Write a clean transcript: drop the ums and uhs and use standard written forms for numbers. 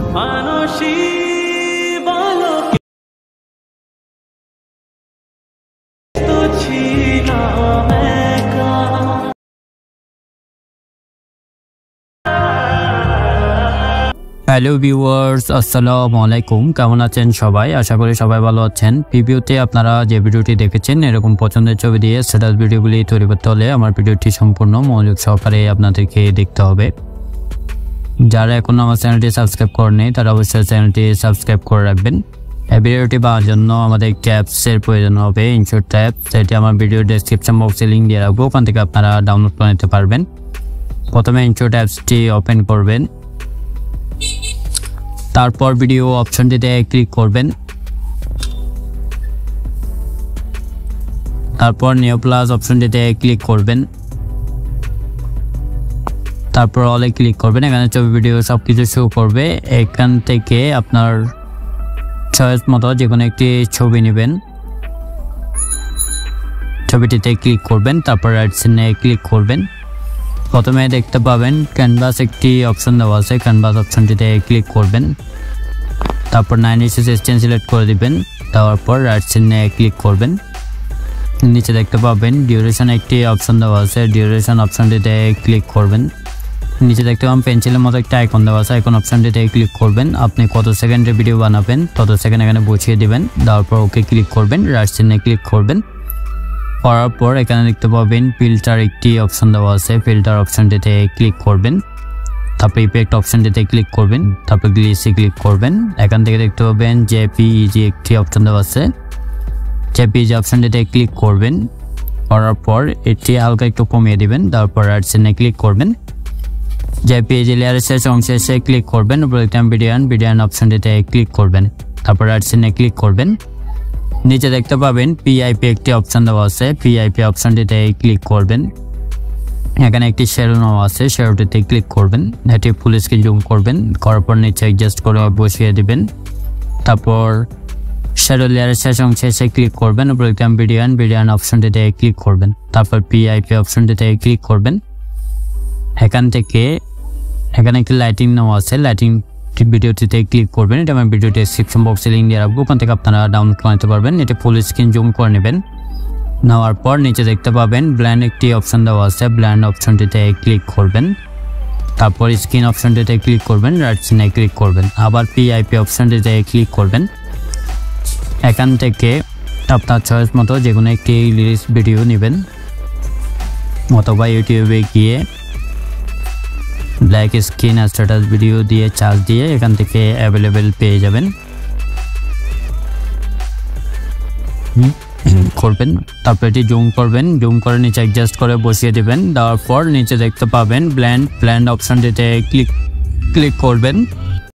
Hello viewers, আসসালামু আলাইকুম। কেমন আছেন সবাই? আশা করি সবাই ভালো আছেন। প্রিভিউতে আপনারা যে ভিডিওটি দেখেছেন এরকম পছন্দের ছবি দিয়ে স্ট্যাটাস ভিডিওগুলি তৈরি করতে হলে আমার ভিডিওটি সম্পূর্ণ মনোযোগ সহকারে আপনাদেরকে দেখতে হবে। যারা এখনো আমার চ্যানেলটি সাবস্ক্রাইব করেনি তারা অবশ্যই চ্যানেলটি সাবস্ক্রাইব করে রাখবেন। এই ভিডিওটি পাওয়ার জন্য আমাদের একটি অ্যাপসের প্রয়োজন হবে, ইনশট অ্যাপ। সেটি আমার ভিডিও ডেসক্রিপশন বক্সে লিঙ্ক দিয়ে রাখবো, ওখান থেকে আপনারা ডাউনলোড করে নিতে পারবেন। প্রথমে ইনশট অ্যাপসটি ওপেন করবেন, তারপর ভিডিও অপশনটিতে ক্লিক করবেন, তারপর নিউ প্লাস অপশনটিতে ক্লিক করবেন, তারপর অলে ক্লিক করবেন। এখানে ছবি ভিডিও সবকিছু শো করবে। এখান থেকে আপনার চয়েস মতো যে কোনো একটি ছবি নেবেন, ছবিটিতে ক্লিক করবেন, তারপর রাইট সাইডে ক্লিক করবেন। প্রথমে দেখতে পাবেন ক্যানভাস একটি অপশন দেওয়া আছে, ক্যানভাস অপশনটিতে ক্লিক করবেন, তারপর 9:6 স্ট্যান্ড সিলেক্ট করে দিবেন, তারপর রাইট সাইডে ক্লিক করবেন। নিচে দেখতে পাবেন ডিউরেশন একটি অপশন দেওয়া আছে, ডিউরেশন অপশনটিতে ক্লিক করবেন। নিচে দেখতে পাবেন পেন্সিলের মতো একটা আইকন দেওয়া আছে, আইকন অপশনটিতে ক্লিক করবেন। আপনি কত সেকেন্ডের ভিডিও বানাবেন তত সেকেন্ড এখানে বসিয়ে দিবেন, তারপর ওকে ক্লিক করবেন, রাইট সাইডে ক্লিক করবেন। করার পর এখানে দেখতে পাবেন ফিল্টার একটি অপশন দেওয়া আছে, ফিল্টার অপশনটিতে ক্লিক করবেন, তারপর ইফেক্ট অপশনটিতে ক্লিক করবেন, তারপর গ্লিসে ক্লিক করবেন। এখান থেকে দেখতে পাবেন জেপিইজি একটি অপশন দেওয়া আছে, জেপিইজি অপশনটিতে ক্লিক করবেন। করার পর এটি হালকা একটু কমিয়ে দিবেন, তারপর রাইট সাইডে ক্লিক করবেন। জেপিইজি লেয়ারের শেষ অংশে এসে ক্লিক করবেন, ভিডিয়ান অপশনটিতে ক্লিক করবেন, তারপর রাইট সাইডে ক্লিক করবেন। নিচে দেখতে পাবেন পিআইপি একটি অপশন দেওয়া আছে, পিআইপি অপশনটিতে ক্লিক করবেন। এখানে একটি শ্যাডো নেওয়া আছে, শ্যাডোটিতে ক্লিক করবেন, এটি ফুল স্ক্রিন জুম করবেন, করার পর নিচে অ্যাডজাস্ট করে বসিয়ে দিবেন। তারপর শ্যাডো লেয়ারের শেষ অংশে এসে ক্লিক করবেন, ভিডিয়ান অপশনটিতে ক্লিক করবেন, তারপর পিআইপি অপশনটিতে ক্লিক করবেন। এখানে একটি লাইটিং নেওয়া আছে, লাইটিং ভিডিওটিতে ক্লিক করবেন। এটা আমি ভিডিও ডেসক্রিপশন বক্সে লিঙ্ক দিয়ে রাখবো, ওখান থেকে আপনারা ডাউনলোড করে নিতে পারবেন। এটা ফুল স্ক্রিন জুম করে নেবেন। নেওয়ার পর নিচে দেখতে পাবেন ব্ল্যান্ড একটি অপশন দেওয়া আছে, ব্ল্যান্ড অপশনটিতে ক্লিক করবেন, তারপর স্ক্রিন অপশনটিতে ক্লিক করবেন, রাইট সাইডে ক্লিক করবেন, আবার পিআইপি অপশনটিতে ক্লিক করবেন। এখান থেকে আপনার চয়েস মতো যে কোনো একটি লিরিক্স ভিডিও নেবেন, অথবা ইউটিউবে গিয়ে ব্ল্যাক স্ক্রিন আর স্ট্যাটাস ভিডিও দিয়ে চার্জ দিয়ে এখান থেকে অ্যাভেলেবেল পেয়ে যাবেন করবেন। তারপর এটি জুম করবেন, জুম করে নিচে অ্যাডজাস্ট করে বসিয়ে দিবেন। দেওয়ার পর নিচে দেখতে পাবেন ব্ল্যান্ড অপশনটিতে ক্লিক করবেন।